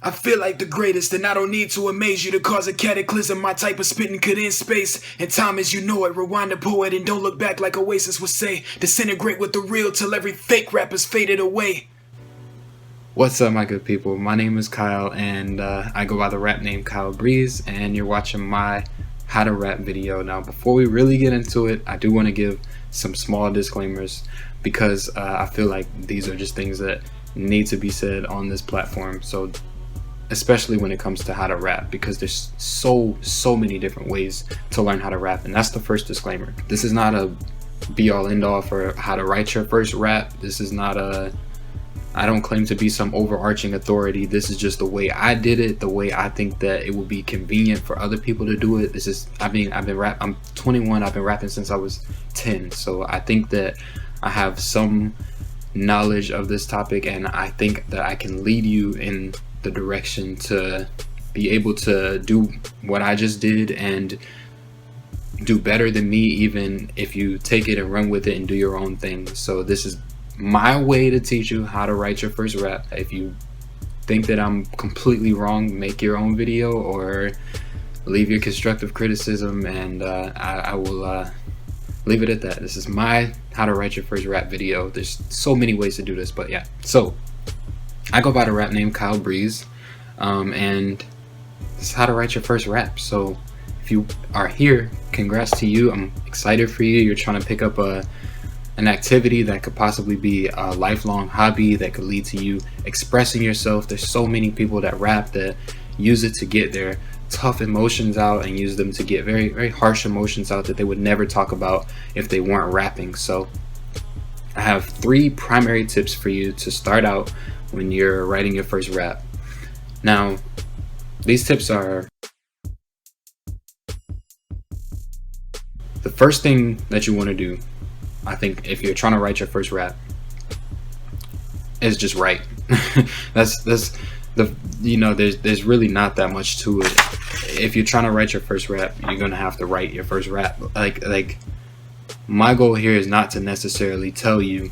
I feel like the greatest, and I don't need to amaze you to cause a cataclysm. My type of spitting could end space and time as you know it. Rewind the poet and don't look back like Oasis would say. Disintegrate with the real till every fake rapper's faded away. What's up, my good people? My name is Kyle, and I go by the rap name Kyle Breeze, and you're watching my How to Rap video. Now, before we really get into it, I do want to give some small disclaimers because I feel like these are just things that need to be said on this platform. So, especially when it comes to how to rap, because there's so many different ways to learn how to rap, and that's the first disclaimer. This is not a be-all end-all for how to write your first rap. This is not I don't claim to be some overarching authority. This is just the way I did it, the way I think that it would be convenient for other people to do it. I'm 21, I've been rapping since I was 10, so I think that I have some knowledge of this topic, and I think that I can lead you in the direction to be able to do what I just did and do better than me, even if you take it and run with it and do your own thing. So this is my way to teach you how to write your first rap. If you think that I'm completely wrong, make your own video or leave your constructive criticism, and I will leave it at that. This is my how to write your first rap video. There's so many ways to do this, but yeah. So I go by the rap name Kyle Breeze, and this is how to write your first rap. So if you are here, congrats to you. I'm excited for you. You're trying to pick up an activity that could possibly be a lifelong hobby that could lead to you expressing yourself. There's so many people that rap that use it to get their tough emotions out and use them to get very, very harsh emotions out that they would never talk about if they weren't rapping. So I have 3 primary tips for you to start out when you're writing your first rap. Now, these tips are: the first thing that you want to do, I think, if you're trying to write your first rap, is just write. that's the there's really not that much to it. If you're trying to write your first rap, you're gonna have to write your first rap. Like my goal here is not to necessarily tell you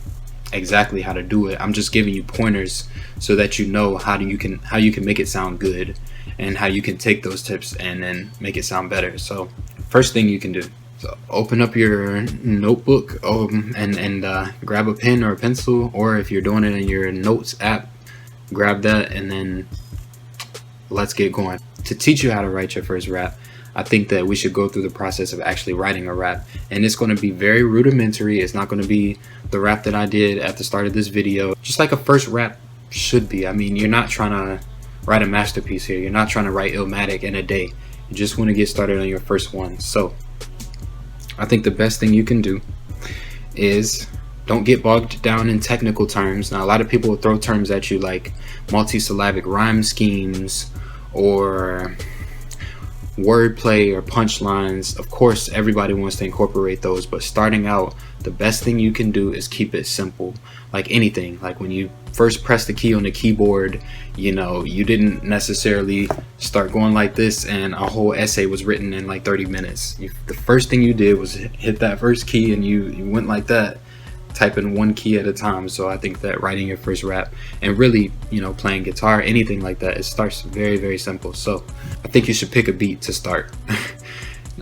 exactly how to do it. I'm just giving you pointers so that you know how you can make it sound good, and how you can take those tips and then make it sound better. So first thing you can do, so open up your notebook and grab a pen or a pencil, or if you're doing it in your notes app, grab that, and then let's get going. To teach you how to write your first rap, I think that we should go through the process of actually writing a rap, and it's going to be very rudimentary. It's not going to be the rap that I did at the start of this video, just like a first rap should be. I mean, you're not trying to write a masterpiece here. You're not trying to write Illmatic in a day. You just want to get started on your first one. So I think the best thing you can do is don't get bogged down in technical terms. Now, a lot of people will throw terms at you like multisyllabic rhyme schemes or wordplay or punchlines. Of course, everybody wants to incorporate those, but starting out, the best thing you can do is keep it simple. Like anything, like when you first press the key on the keyboard, you didn't necessarily start going like this and a whole essay was written in like 30 minutes. The first thing you did was hit that first key, and you went like that, typing one key at a time. So I think that writing your first rap, and really, playing guitar, anything like that, it starts very, very simple. So I think you should pick a beat to start.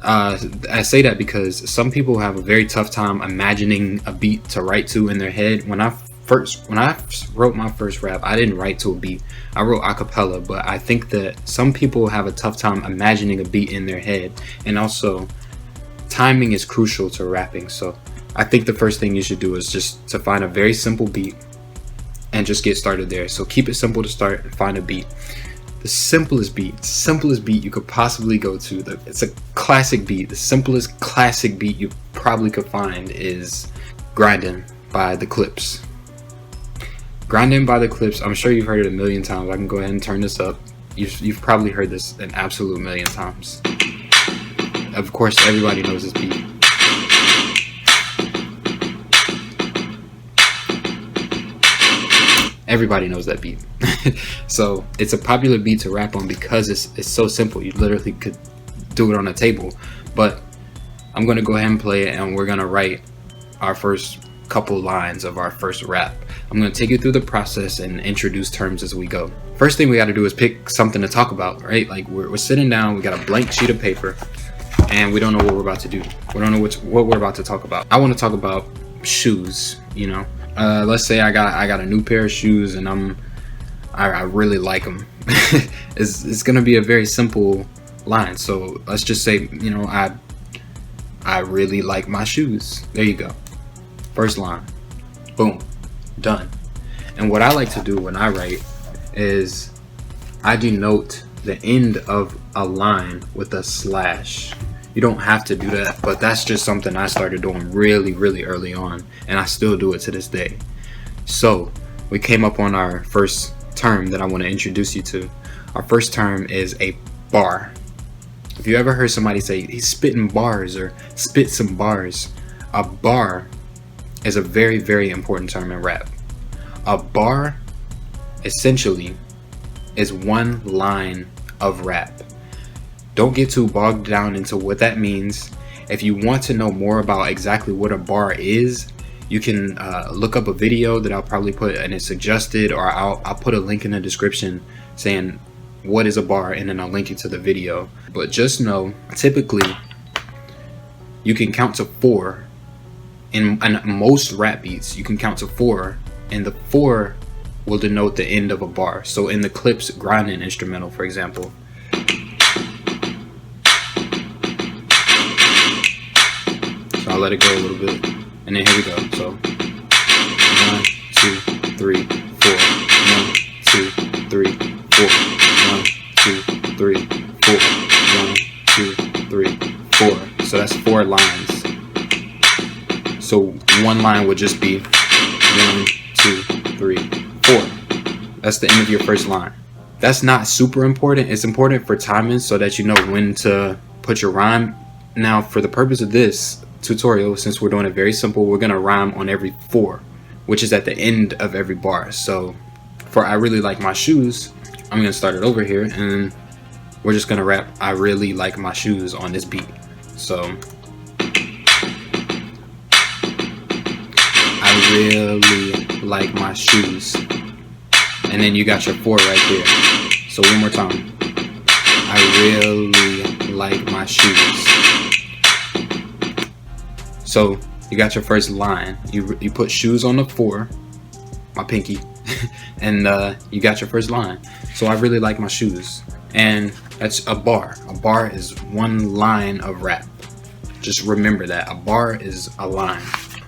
I say that because some people have a very tough time imagining a beat to write to in their head. When I wrote my first rap, I didn't write to a beat. I wrote a cappella, but I think that some people have a tough time imagining a beat in their head, and also timing is crucial to rapping. So I think the first thing you should do is just to find a very simple beat and just get started there. So keep it simple to start and find a beat. The simplest beat you could possibly go to, it's a classic beat. The simplest classic beat you probably could find is Grindin' by The Clipse. Grindin' by The Clipse, I'm sure you've heard it a million times. I can go ahead and turn this up. You've probably heard this an absolute million times. Of course, everybody knows this beat. Everybody knows that beat. So it's a popular beat to rap on because it's so simple. You literally could do it on a table. But I'm going to go ahead and play it, and we're going to write our first couple lines of our first rap. I'm going to take you through the process and introduce terms as we go. First thing we got to do is pick something to talk about, right? Like we're sitting down, we got a blank sheet of paper, and we don't know what we're about to do. We don't know what we're about to talk about. I want to talk about shoes, you know. Let's say I got a new pair of shoes and I really like them. It's going to be a very simple line. So let's just say, you know, I really like my shoes. There you go. First line. Boom. Done. And what I like to do when I write is I denote the end of a line with a slash. You don't have to do that, but that's just something I started doing really early on, and I still do it to this day. So we came up on our first term that I want to introduce you to. Our first term is a bar. If you ever heard somebody say he's spitting bars or spit some bars, a bar is a very important term in rap. A bar essentially is one line of rap. Don't get too bogged down into what that means. If you want to know more about exactly what a bar is, you can look up a video that I'll probably put in a suggested, or I'll put a link in the description saying what is a bar, and then I'll link you to the video. But just know, typically you can count to 4 in most rap beats. You can count to 4, and the 4 will denote the end of a bar. So in the Clipse Grinding instrumental, for example, so I'll let it go a little bit, and then here we go. So 1, 2, 3, 4. 1, 2, 3, 4. 1, 2, 3, 4. 1, 2, 3, 4. So that's 4 lines. So one line would just be 1, 2, 3, 4. That's the end of your first line. That's not super important. It's important for timing so that you know when to put your rhyme. Now, for the purpose of this tutorial, since we're doing it very simple, we're gonna rhyme on every 4, which is at the end of every bar. So for I really like my shoes, I'm gonna start it over here, and we're just gonna rap I really like my shoes on this beat. So I really like my shoes, and then you got your 4 right there. So one more time. I really like my shoes. So you got your first line. You put shoes on the 4, my pinky, and you got your first line. So I really like my shoes, and that's a bar. A bar is one line of rap. Just remember that a bar is a line.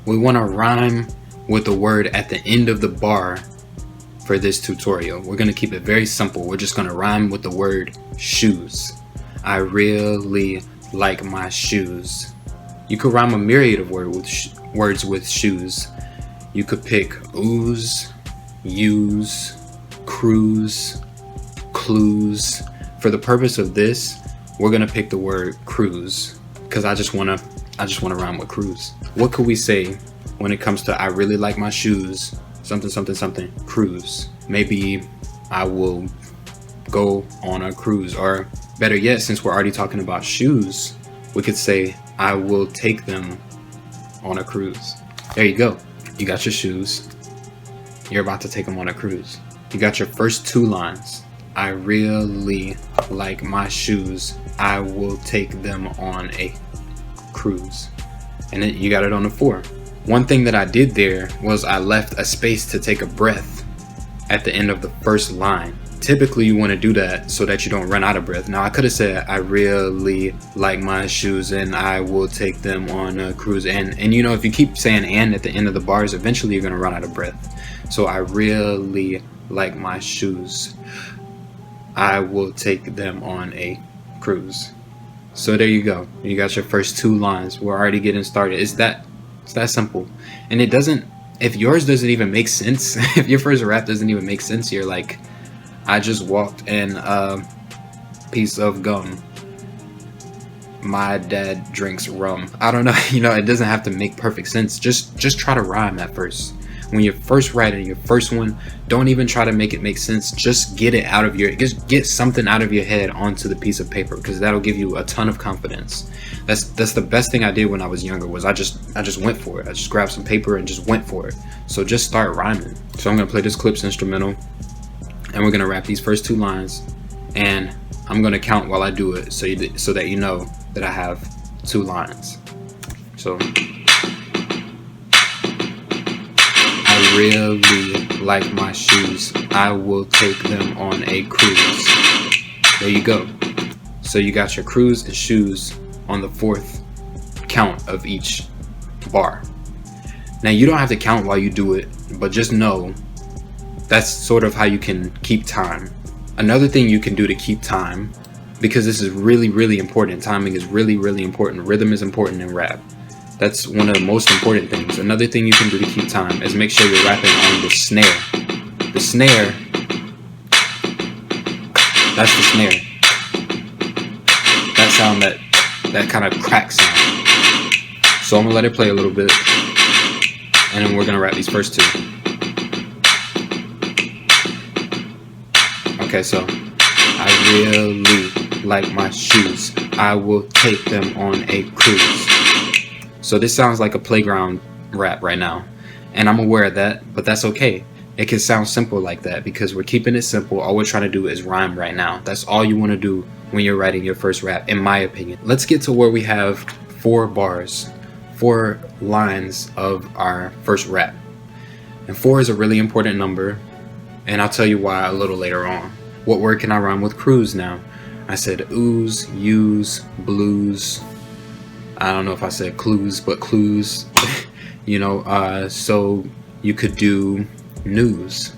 We want to rhyme with the word at the end of the bar for this tutorial. We're gonna keep it very simple. We're just gonna rhyme with the word shoes. I really like my shoes. You could rhyme a myriad of words with shoes. You could pick ooze, use, cruise, clues. For the purpose of this, we're gonna pick the word cruise because I just wanna rhyme with cruise. What could we say when it comes to I really like my shoes, something something something, cruise? Maybe I will go on a cruise, or better yet, since we're already talking about shoes, we could say I will take them on a cruise. There you go. You got your shoes. You're about to take them on a cruise. You got your first 2 lines. I really like my shoes. I will take them on a cruise. And then you got it on the 4. One thing that I did there was I left a space to take a breath at the end of the first line. Typically you want to do that so that you don't run out of breath. Now I could have said I really like my shoes and I will take them on a cruise, and you know, if you keep saying and at the end of the bars, eventually you're gonna run out of breath. So I really like my shoes. I will take them on a cruise. So there you go. You got your first 2 lines. We're already getting started. It's that simple. And it doesn't, if yours doesn't even make sense, if your first rap doesn't even make sense, you're like, I just walked in a piece of gum. My dad drinks rum. I don't know, you know, it doesn't have to make perfect sense. Just try to rhyme at first. when you're first writing your first one, don't even try to make it make sense. Just get it out of just get something out of your head onto the piece of paper, because that'll give you a ton of confidence. That's the best thing I did when I was younger, was I just went for it. I just grabbed some paper and just went for it. So just start rhyming. So I'm gonna play this Clipse instrumental, and we're gonna rap these first 2 lines, and I'm gonna count while I do it, so that you know that I have 2 lines. So, I really like my shoes. I will take them on a cruise. There you go. So you got your cruise and shoes on the 4th count of each bar. Now you don't have to count while you do it, but just know that's sort of how you can keep time. Another thing you can do to keep time, because this is really, really important. Timing is really, really important. Rhythm is important in rap. That's one of the most important things. Another thing you can do to keep time is make sure you're rapping on the snare. The snare, that's the snare. That sound, that kind of crack sound. So I'm gonna let it play a little bit, and then we're gonna rap these first 2. Okay, so I really like my shoes. I will take them on a cruise. So this sounds like a playground rap right now, and I'm aware of that, but that's okay. It can sound simple like that because we're keeping it simple. All we're trying to do is rhyme right now. That's all you want to do when you're writing your first rap, in my opinion. Let's get to where we have 4 bars, 4 lines of our first rap. And 4 is a really important number, and I'll tell you why a little later on. What word can I rhyme with cruise now? I said ooze, use, blues. I don't know if I said clues, but clues. You know, so you could do news.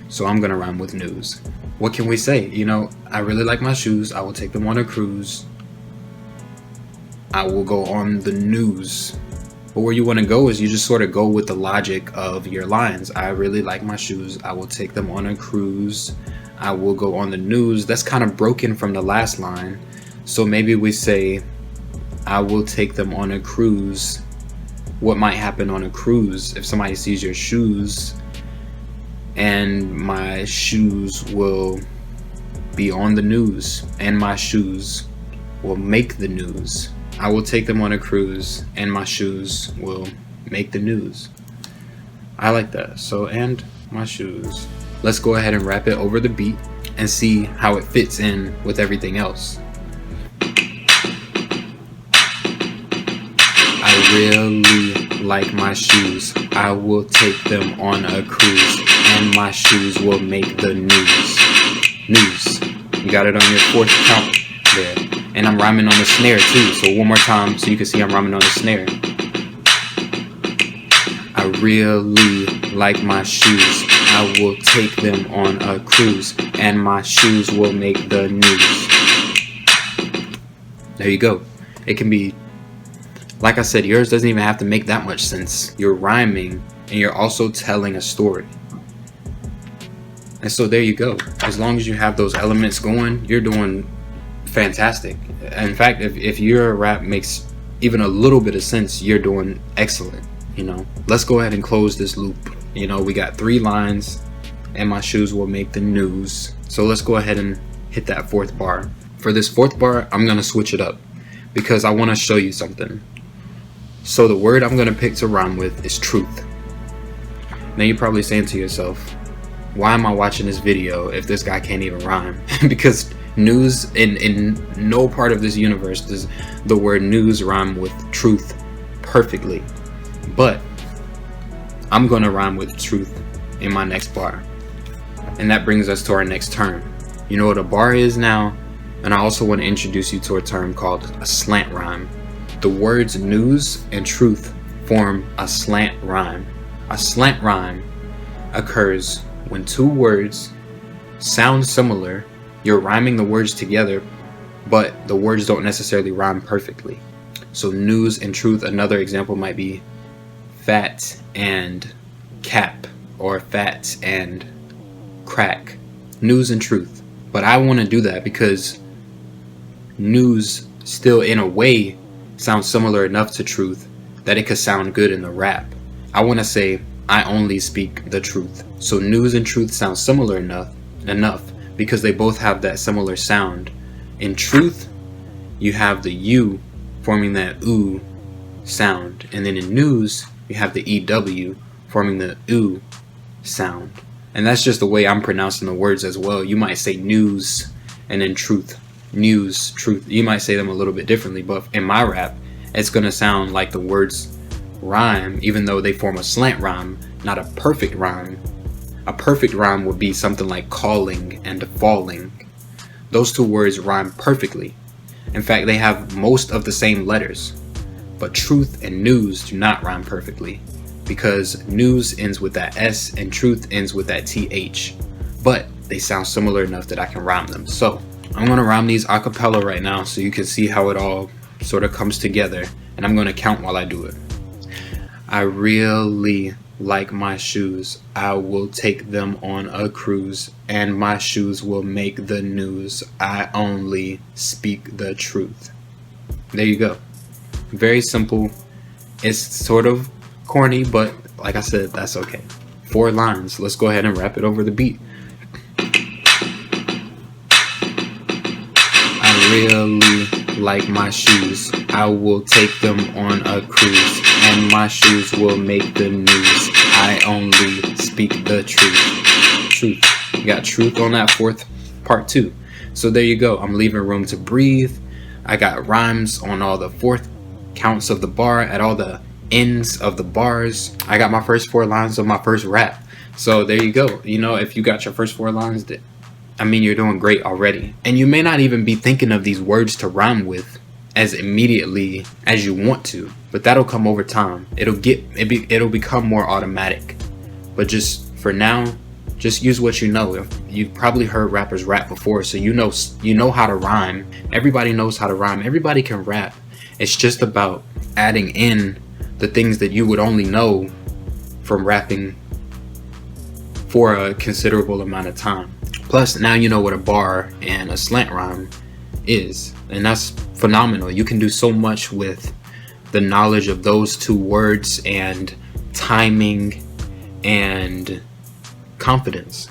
So I'm gonna rhyme with news. What can we say? You know, I really like my shoes. I will take them on a cruise. I will go on the news. But where you want to go is you just sort of go with the logic of your lines. I really like my shoes. I will take them on a cruise. I will go on the news. That's kind of broken from the last line. So maybe we say, I will take them on a cruise. What might happen on a cruise if somebody sees your shoes? And my shoes will be on the news, and my shoes will make the news. I will take them on a cruise, and my shoes will make the news. I like that. So, and my shoes. Let's go ahead and rap it over the beat and see how it fits in with everything else. I really like my shoes. I will take them on a cruise, and my shoes will make the news. News. You got it on your 4th count there. And I'm rhyming on the snare too. So one more time so you can see I'm rhyming on the snare. I really like my shoes. I will take them on a cruise, and my shoes will make the news. There you go. It can be, like I said, yours doesn't even have to make that much sense. You're rhyming and you're also telling a story. And so there you go. As long as you have those elements going, you're doing fantastic. In fact, if your rap makes even a little bit of sense, you're doing excellent. You know, let's go ahead and close this loop. You know, we got 3 lines, and my shoes will make the news. So let's go ahead and hit that 4th bar. For this 4th bar, I'm gonna switch it up because I want to show you something. So the word I'm gonna pick to rhyme with is truth. Now you're probably saying to yourself, why am I watching this video if this guy can't even rhyme? Because news, in no part of this universe does the word news rhyme with truth perfectly. But I'm gonna rhyme with truth in my next bar. And that brings us to our next term. You know what a bar is now? And I also want to introduce you to a term called a slant rhyme. The words news and truth form a slant rhyme. A slant rhyme occurs when 2 words sound similar. You're rhyming the words together, but the words don't necessarily rhyme perfectly. So news and truth, another example might be fat and cap, or fat and crack. News and truth. But I want to do that because news still in a way sounds similar enough to truth that it could sound good in the rap. I want to say I only speak the truth. So news and truth sound similar enough because they both have that similar sound. In truth, you have the U forming that oo sound, and then in news, you have the EW forming the oo sound. And that's just the way I'm pronouncing the words as well. You might say news and then truth. News, truth. You might say them a little bit differently, but in my rap, it's going to sound like the words rhyme, even though they form a slant rhyme, not a perfect rhyme. A perfect rhyme would be something like calling and falling. Those two words rhyme perfectly. In fact, they have most of the same letters. But truth and news do not rhyme perfectly, because news ends with that S and truth ends with that TH. But they sound similar enough that I can rhyme them. So I'm going to rhyme these a cappella right now so you can see how it all sort of comes together, and I'm going to count while I do it. I really like my shoes. I will take them on a cruise, and my shoes will make the news. I only speak the truth. There you go. Very simple. It's sort of corny, but like I said, that's okay. 4 lines. Let's go ahead and rap it over the beat. I really like my shoes. I will take them on a cruise, and my shoes will make the news. I only speak the truth. Truth. You got truth on that 4th part too. So there you go. I'm leaving room to breathe. I got rhymes on all the 4th counts of the bar, at all the ends of the bars. I got my first 4 lines of my first rap. So there you go. You know, if you got your first 4 lines, I mean, you're doing great already. And you may not even be thinking of these words to rhyme with as immediately as you want to, but that'll come over time. It'll become more automatic. But just for now, just use what you know. You've probably heard rappers rap before, so you know how to rhyme. Everybody knows how to rhyme. Everybody can rap. It's just about adding in the things that you would only know from rapping for a considerable amount of time. Plus, now you know what a bar and a slant rhyme is, and that's phenomenal. You can do so much with the knowledge of those 2 words and timing and confidence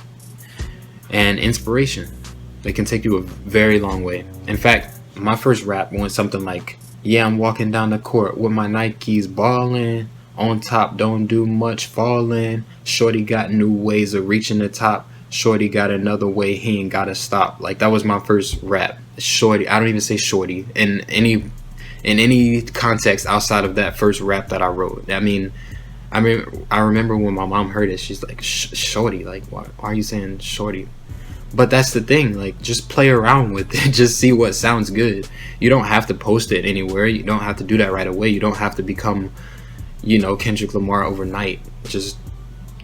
and inspiration. They can take you a very long way. In fact, my first rap went something like, yeah, I'm walking down the court with my Nikes ballin'. On top, don't do much falling. Shorty got new ways of reaching the top. Shorty got another way, he ain't gotta stop. Like, that was my first rap. Shorty, I don't even say shorty in any context outside of that first rap that I wrote. I remember when my mom heard it, she's like, shorty, like, why are you saying shorty? But that's the thing, like, just play around with it. Just see what sounds good. You don't have to post it anywhere. You don't have to do that right away. You don't have to become, Kendrick Lamar overnight. Just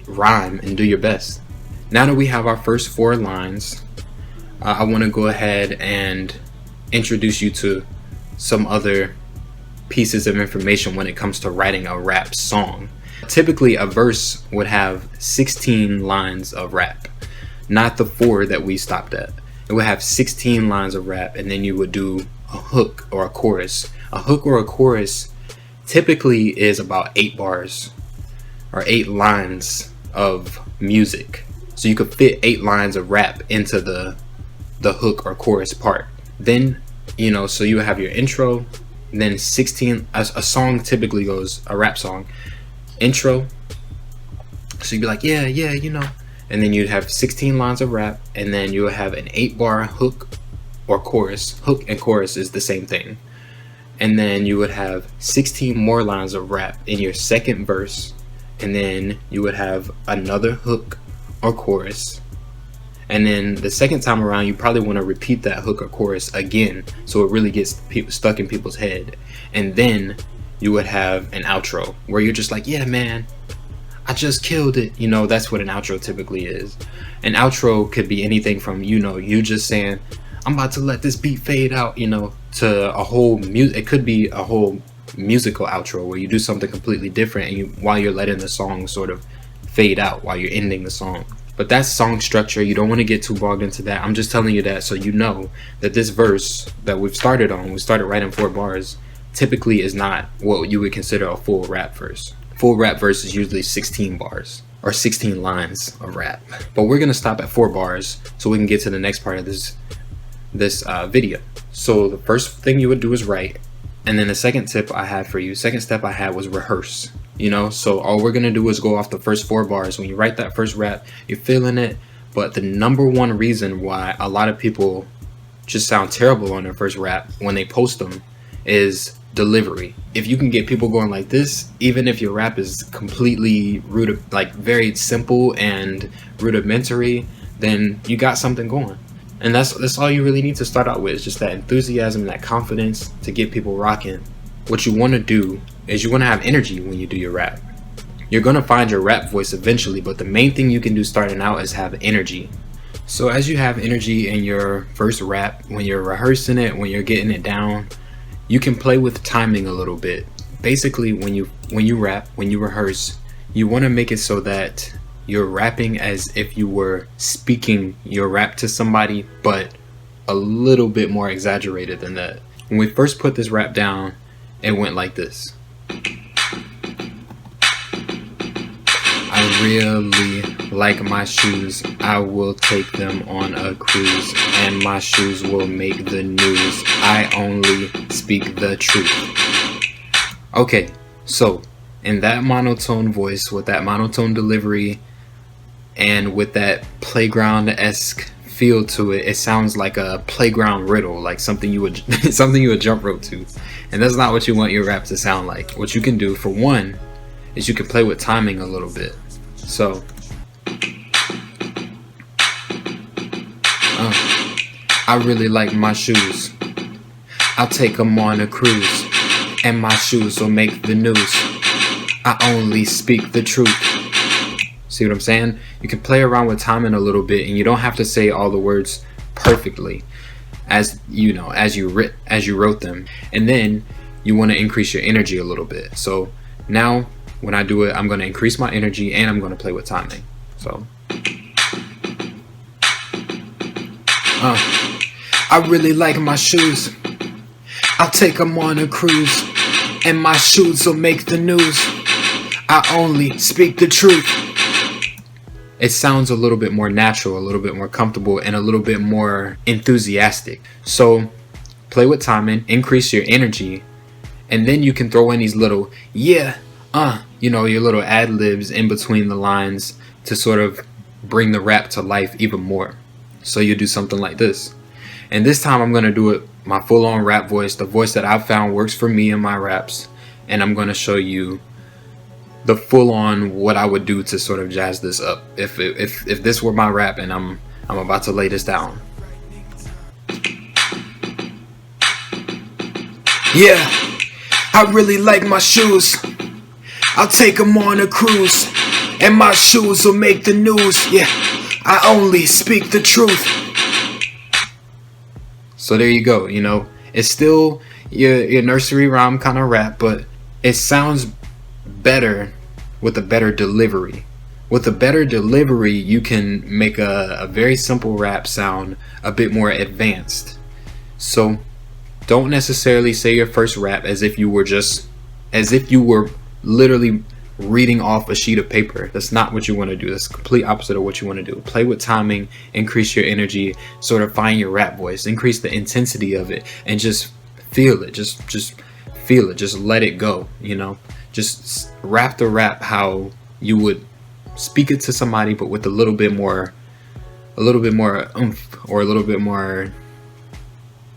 rhyme and do your best. Now that we have our first 4 lines, I want to go ahead and introduce you to some other pieces of information when it comes to writing a rap song. Typically, a verse would have 16 lines of rap, not the 4 that we stopped at. It would have 16 lines of rap, and then you would do a hook or a chorus. A hook or a chorus typically is about 8 bars or 8 lines of music. So you could fit 8 lines of rap into the hook or chorus part. Then, so you have your intro, then 16, a song typically goes, a rap song, intro. So you'd be like, yeah, and then you'd have 16 lines of rap, and then you would have an 8-bar hook or chorus. Hook and chorus is the same thing. And then you would have 16 more lines of rap in your second verse, and then you would have another hook or chorus, and then the second time around you probably want to repeat that hook or chorus again so it really gets stuck in people's head. And then you would have an outro where you're just like, yeah man, I just killed it. That's what an outro typically is. An outro could be anything from you just saying, I'm about to let this beat fade out, to a whole it could be a whole musical outro where you do something completely different and while you're letting the song sort of fade out while you're ending the song. But that's song structure. You don't want to get too bogged into that. I'm just telling you that so you know that this verse that we started writing 4 bars, typically is not what you would consider a full rap verse. full rap verse is usually 16 bars or 16 lines of rap. But we're gonna stop at 4 bars so we can get to the next part of this video. So the first thing you would do is write, and then the second step I had was rehearse. You know, so all we're gonna do is go off the first 4 bars. When you write that first rap, you're feeling it. But the number one reason why a lot of people just sound terrible on their first rap when they post them is delivery. If you can get people going like this, even if your rap is completely very simple and rudimentary, then you got something going. And that's all you really need to start out with, is just that enthusiasm and that confidence to get people rocking. What you want to do is you want to have energy when you do your rap. You're going to find your rap voice eventually, but the main thing you can do starting out is have energy. So as you have energy in your first rap, when you're rehearsing it, when you're getting it down, you can play with timing a little bit. Basically, when you rap, when you rehearse, you want to make it so that you're rapping as if you were speaking your rap to somebody, but a little bit more exaggerated than that. When we first put this rap down, it went like this. I really like my shoes. I will take them on a cruise, and my shoes will make the news. I only speak the truth. Okay, so in that monotone voice, with that monotone delivery, and with that playground-esque feel to it, it sounds like a playground riddle, like something you would jump rope to. And that's not what you want your rap to sound like. What you can do, for one, is you can play with timing a little bit. So I really like my shoes. I'll take them on a cruise, and my shoes will make the news. I only speak the truth. See what I'm saying? You can play around with timing a little bit, and you don't have to say all the words perfectly, as you know, as you wrote them. And then you want to increase your energy a little bit. So now when I do it, I'm going to increase my energy and I'm going to play with timing. So I really like my shoes. I'll take them on a cruise, and my shoes will make the news. I only speak the truth. It sounds a little bit more natural, a little bit more comfortable, and a little bit more enthusiastic. So play with timing, increase your energy, and then you can throw in these little your little ad-libs in between the lines to sort of bring the rap to life even more. So you do something like this. And this time I'm going to do it my full-on rap voice, the voice that I've found works for me in my raps. And I'm going to show you the full-on what I would do to sort of jazz this up if this were my rap and I'm about to lay this down. Yeah, I really like my shoes. I'll take them on a cruise, and my shoes will make the news. Yeah, I only speak the truth. So there you go. You know, it's still your nursery rhyme kind of rap, but it sounds better with a better delivery. With a better delivery, you can make a very simple rap sound a bit more advanced. So don't necessarily say your first rap as if you were literally reading off a sheet of paper. That's not what you want to do. That's the complete opposite of what you want to do. Play with timing, increase your energy, sort of find your rap voice, increase the intensity of it, and just feel it. Just feel it. Just let it go, you know. Just rap the rap how you would speak it to somebody, but with a little bit more oomph, or a little bit more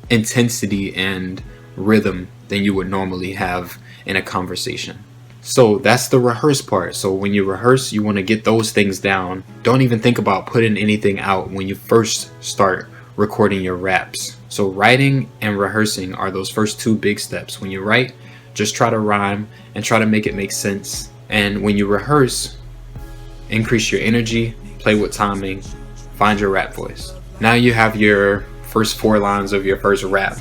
intensity and rhythm than you would normally have in a conversation. So that's the rehearse part. So when you rehearse, you want to get those things down. Don't even think about putting anything out when you first start recording your raps. So writing and rehearsing are those first two big steps. When you write, just try to rhyme and try to make it make sense. And when you rehearse, increase your energy, play with timing, find your rap voice. Now you have your first 4 lines of your first rap.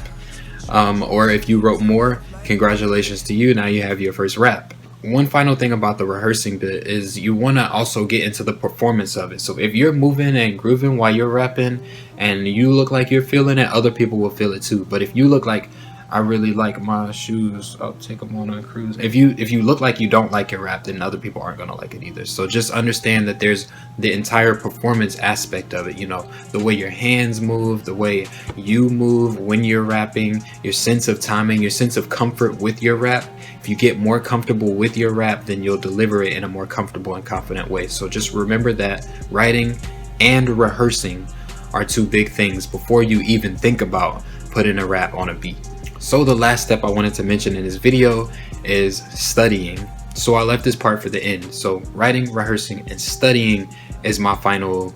Or if you wrote more, congratulations to you. Now you have your first rap. One final thing about the rehearsing bit is you want to also get into the performance of it. So if you're moving and grooving while you're rapping and you look like you're feeling it, other people will feel it too. But if you look like I really like my shoes. I'll take them on a cruise. If you look like you don't like your rap, then other people aren't gonna like it either. So just understand that there's the entire performance aspect of it. You know, the way your hands move, the way you move when you're rapping, your sense of timing, your sense of comfort with your rap. If you get more comfortable with your rap, then you'll deliver it in a more comfortable and confident way. So just remember that writing and rehearsing are two big things before you even think about putting a rap on a beat. So the last step I wanted to mention in this video is studying. So I left this part for the end. So writing, rehearsing, and studying is my final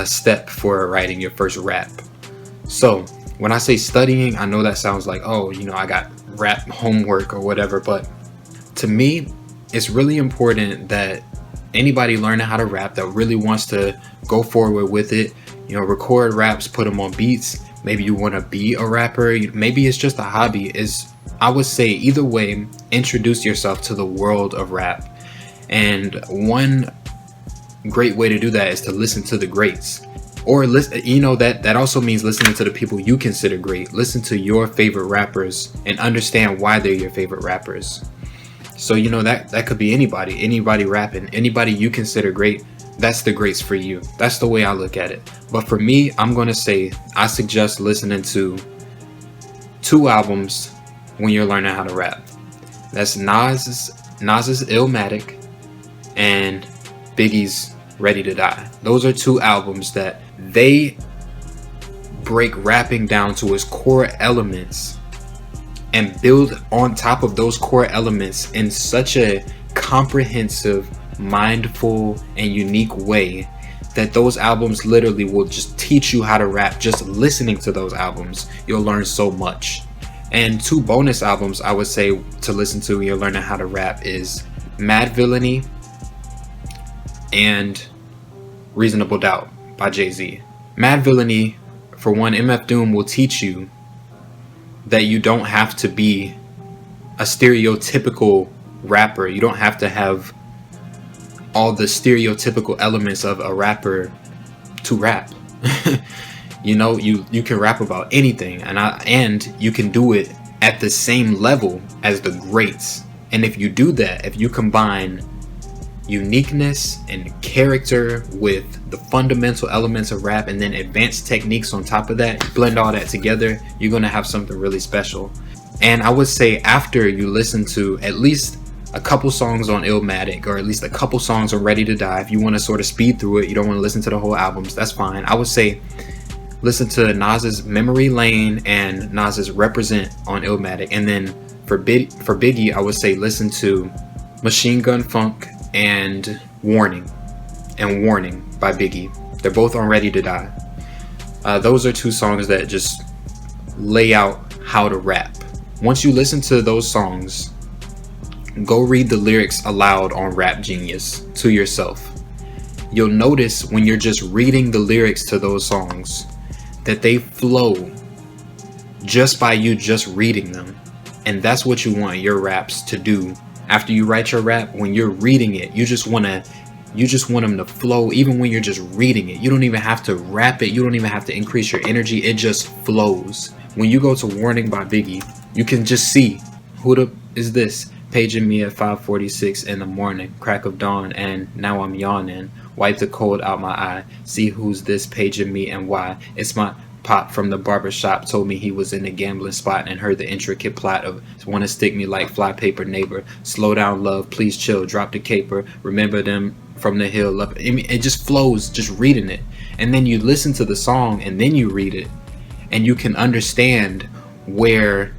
step for writing your first rap. So when I say studying, I know that sounds like, oh, you know, I got rap homework or whatever, but to me, it's really important that anybody learning how to rap that really wants to go forward with it, you know, record raps, put them on beats. Maybe you want to be a rapper, maybe it's just a hobby. I would say either way, introduce yourself to the world of rap. And one great way to do that is to listen to the greats. Or listen, you know, that also means listening to the people you consider great. Listen to your favorite rappers and understand why they're your favorite rappers. So, you know, that could be anybody rapping, anybody you consider great. That's the greats for you. That's the way I look at it. But for me, I'm going to say I suggest listening to 2 albums when you're learning how to rap. That's Nas's Illmatic and Biggie's Ready to Die. Those are 2 albums that they break rapping down to its core elements and build on top of those core elements in such a comprehensive, mindful, and unique way that those albums literally will just teach you how to rap. Just listening to those albums, you'll learn so much. And 2 bonus albums I would say to listen to when you're learning how to rap is Madvillainy and Reasonable Doubt by Jay-Z. Madvillainy, for one, MF Doom will teach you that you don't have to be a stereotypical rapper. You don't have to have all the stereotypical elements of a rapper to rap. You know, you can rap about anything, and you can do it at the same level as the greats. And if you do that, if you combine uniqueness and character with the fundamental elements of rap and then advanced techniques on top of that, blend all that together, you're gonna have something really special. And I would say after you listen to at least a couple songs on Illmatic, or at least a couple songs on Ready to Die, if you want to sort of speed through it, you don't want to listen to the whole albums, that's fine. I would say listen to Nas's Memory Lane and Nas's Represent on Illmatic. And then for Biggie, I would say listen to Machine Gun Funk and Warning by Biggie. They're both on Ready to Die. Those are 2 songs that just lay out how to rap. Once you listen to those songs, go read the lyrics aloud on Rap Genius to yourself. You'll notice when you're just reading the lyrics to those songs that they flow just by you just reading them. And that's what you want your raps to do. After you write your rap, when you're reading it, you just want them to flow. Even when you're just reading it, you don't even have to rap it. You don't even have to increase your energy. It just flows. When you go to Warning by Biggie, you can just see is this paging me at 5:46 in the morning, crack of dawn, and now I'm yawning. Wipe the cold out my eye. See who's this paging me and why. It's my pop from the barber shop. Told me he was in a gambling spot and heard the intricate plot of wanna stick me like fly paper neighbor. Slow down, love, please chill. Drop the caper. Remember them from the hill. I mean, it just flows just reading it. And then you listen to the song and then you read it, and you can understand where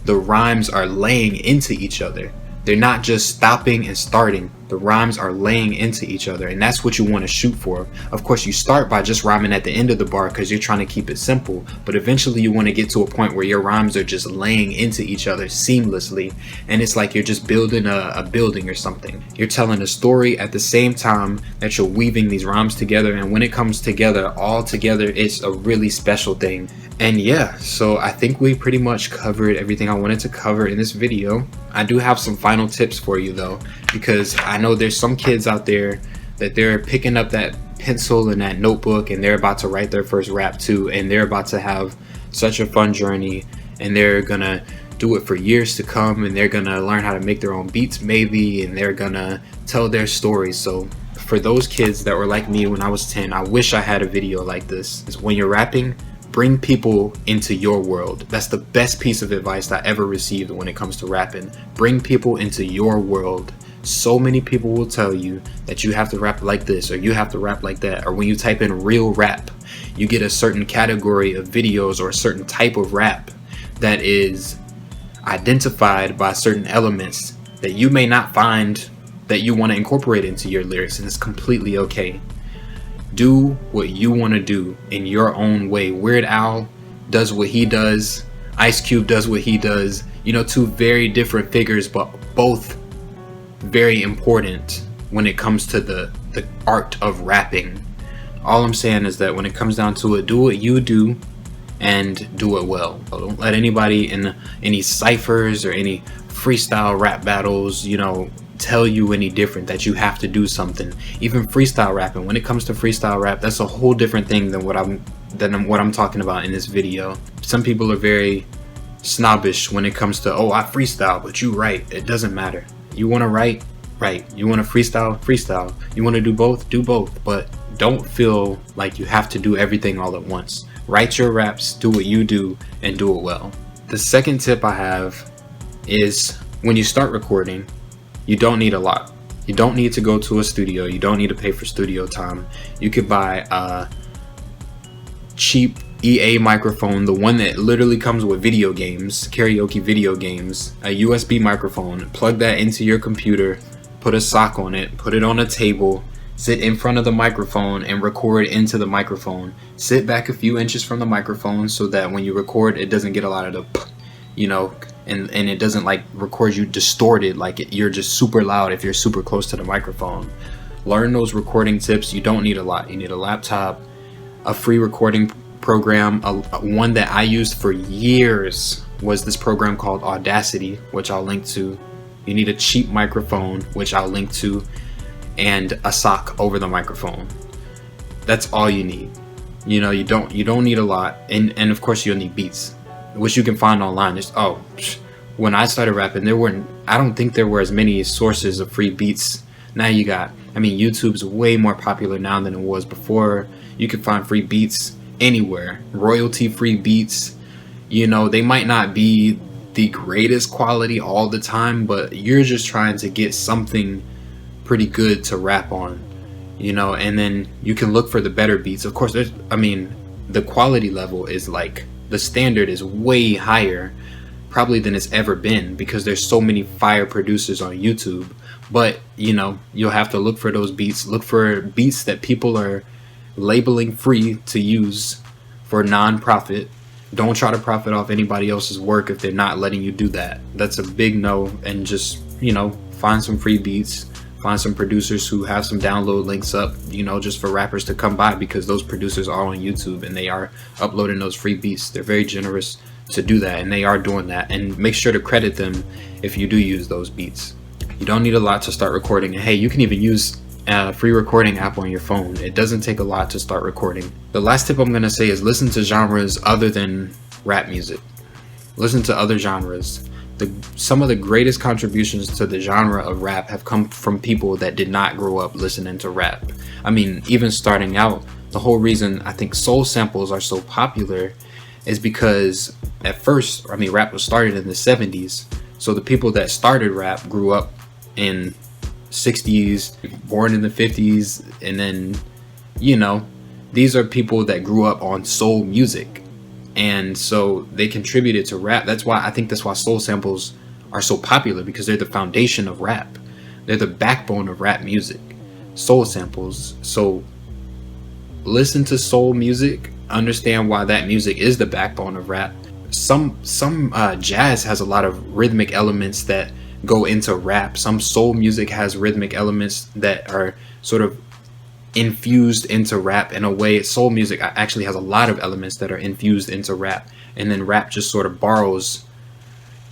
the rhymes are laying into each other. They're not just stopping and starting. The rhymes are laying into each other, and that's what you want to shoot for. Of course, you start by just rhyming at the end of the bar because you're trying to keep it simple, but eventually you want to get to a point where your rhymes are just laying into each other seamlessly, and it's like you're just building a building or something. You're telling a story at the same time that you're weaving these rhymes together, and when it comes together, all together, it's a really special thing. And yeah, so I think we pretty much covered everything I wanted to cover in this video. I do have some final tips for you though, because I know there's some kids out there that they're picking up that pencil and that notebook and they're about to write their first rap too, and they're about to have such a fun journey and they're gonna do it for years to come, and they're gonna learn how to make their own beats maybe, and they're gonna tell their stories. So for those kids that were like me when I was 10, I wish I had a video like this. Is when you're rapping, bring people into your world. That's the best piece of advice I ever received when it comes to rapping. Bring people into your world. So many people will tell you that you have to rap like this, or you have to rap like that, or when you type in real rap, you get a certain category of videos or a certain type of rap that is identified by certain elements that you may not find that you want to incorporate into your lyrics, and it's completely okay. Do what you want to do in your own way. Weird Al does what he does, Ice Cube does what he does, you know, two very different figures, but both very important when it comes to the art of rapping. All I'm saying is that when it comes down to it, do what you do and do it well. Don't let anybody in any ciphers or any freestyle rap battles, you know, tell you any different, that you have to do something. Even freestyle rapping, when it comes to freestyle rap, that's a whole different thing than what I'm talking about in this video. Some people are very snobbish when it comes to, oh, I freestyle, but you write. It doesn't matter. You want to write? You want to freestyle? You want to do both, but don't feel like you have to do everything all at once. Write your raps, do what you do, and do it well. The second tip I have is, when you start recording, you don't need a lot. You don't need to go to a studio. You don't need to pay for studio time. You could buy a cheap EA microphone, the one that literally comes with video games, karaoke video games, a USB microphone. Plug that into your computer, put a sock on it, put it on a table, sit in front of the microphone and record into the microphone. Sit back a few inches from the microphone so that when you record, it doesn't get a lot of the, you know, and it doesn't like record you distorted, like you're just super loud if you're super close to the microphone. Learn those recording tips. You don't need a lot. You need a laptop, a free recording program. One that I used for years was this program called Audacity, which I'll link to. You need a cheap microphone, which I'll link to, and a sock over the microphone. That's all you need. You know, you don't need a lot, and of course you'll need beats, which you can find online. When I started rapping, I don't think there were as many sources of free beats. Now you got, YouTube's way more popular now than it was before. You can find free beats anywhere, royalty free beats. You know, they might not be the greatest quality all the time, but you're just trying to get something pretty good to rap on, you know, and then you can look for the better beats. Of course, the quality level is like, the standard is way higher probably than it's ever been, because there's so many fire producers on YouTube. But you know, you'll have to look for those beats. Look for beats that people are labeling free to use for non-profit. Don't try to profit off anybody else's work if they're not letting you do that. That's a big no. And just, you know, find some free beats. Find some producers who have some download links up, you know, just for rappers to come by, because those producers are on YouTube and they are uploading those free beats. They're very generous to do that, and they are doing that. And make sure to credit them if you do use those beats. You don't need a lot to start recording. And hey, you can even use a free recording app on your phone. It doesn't take a lot to start recording. The last tip I'm going to say is listen to genres other than rap music. Listen to other genres. Some of the greatest contributions to the genre of rap have come from people that did not grow up listening to rap. Even starting out, the whole reason I think soul samples are so popular is because at first, rap was started in the 70s. So the people that started rap grew up in 60s, born in the 50s, and then, you know, these are people that grew up on soul music. And so they contributed to rap. That's why soul samples are so popular, because they're the foundation of rap. They're the backbone of rap music. Soul samples. So listen to soul music, understand why that music is the backbone of rap. Some jazz has a lot of rhythmic elements that go into rap. Some soul music has rhythmic elements that are sort of infused into rap in a way. Soul music actually has a lot of elements that are infused into rap, and then rap just sort of borrows,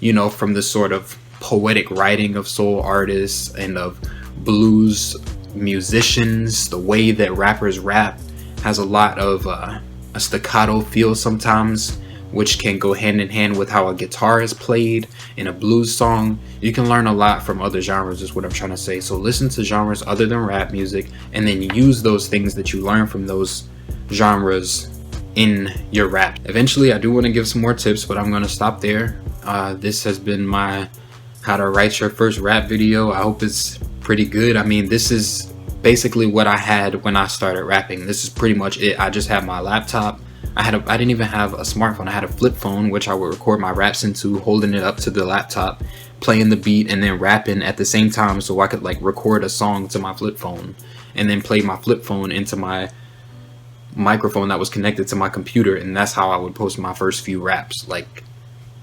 you know, from the sort of poetic writing of soul artists and of blues musicians. The way that rappers rap has a lot of a staccato feel sometimes, which can go hand in hand with how a guitar is played in a blues song. You can learn a lot from other genres is what I'm trying to say. So listen to genres other than rap music, and then use those things that you learn from those genres in your rap. Eventually I do want to give some more tips, but I'm going to stop there. This has been my how to write your first rap video. I hope it's pretty good. I mean, this is basically what I had when I started rapping. This is pretty much it. I just had my laptop. I didn't even have a smartphone. I had a flip phone, which I would record my raps into, holding it up to the laptop, playing the beat, and then rapping at the same time, so I could like record a song to my flip phone and then play my flip phone into my microphone that was connected to my computer, and that's how I would post my first few raps. Like,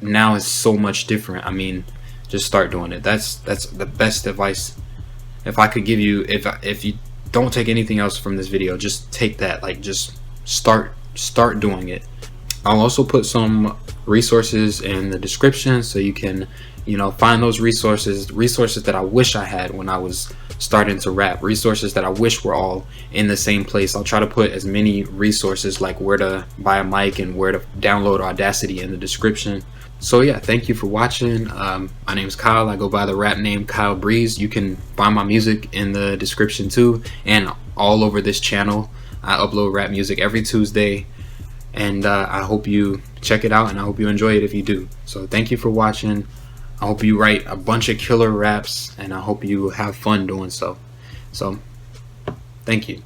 now it's so much different. I mean, just start doing it. That's the best advice if I could give you. If you don't take anything else from this video, just take that. Like, just start doing it. I'll also put some resources in the description, so you can, you know, find those resources that I wish I had when I was starting to rap, resources that I wish were all in the same place. I'll try to put as many resources, like where to buy a mic and where to download Audacity, in the description. So yeah, thank you for watching. My name's Kyle. I go by the rap name Kyle Breeze. You can find my music in the description too, and all over this channel. I upload rap music every Tuesday, and I hope you check it out, and I hope you enjoy it if you do. So thank you for watching. I hope you write a bunch of killer raps, and I hope you have fun doing so. So thank you.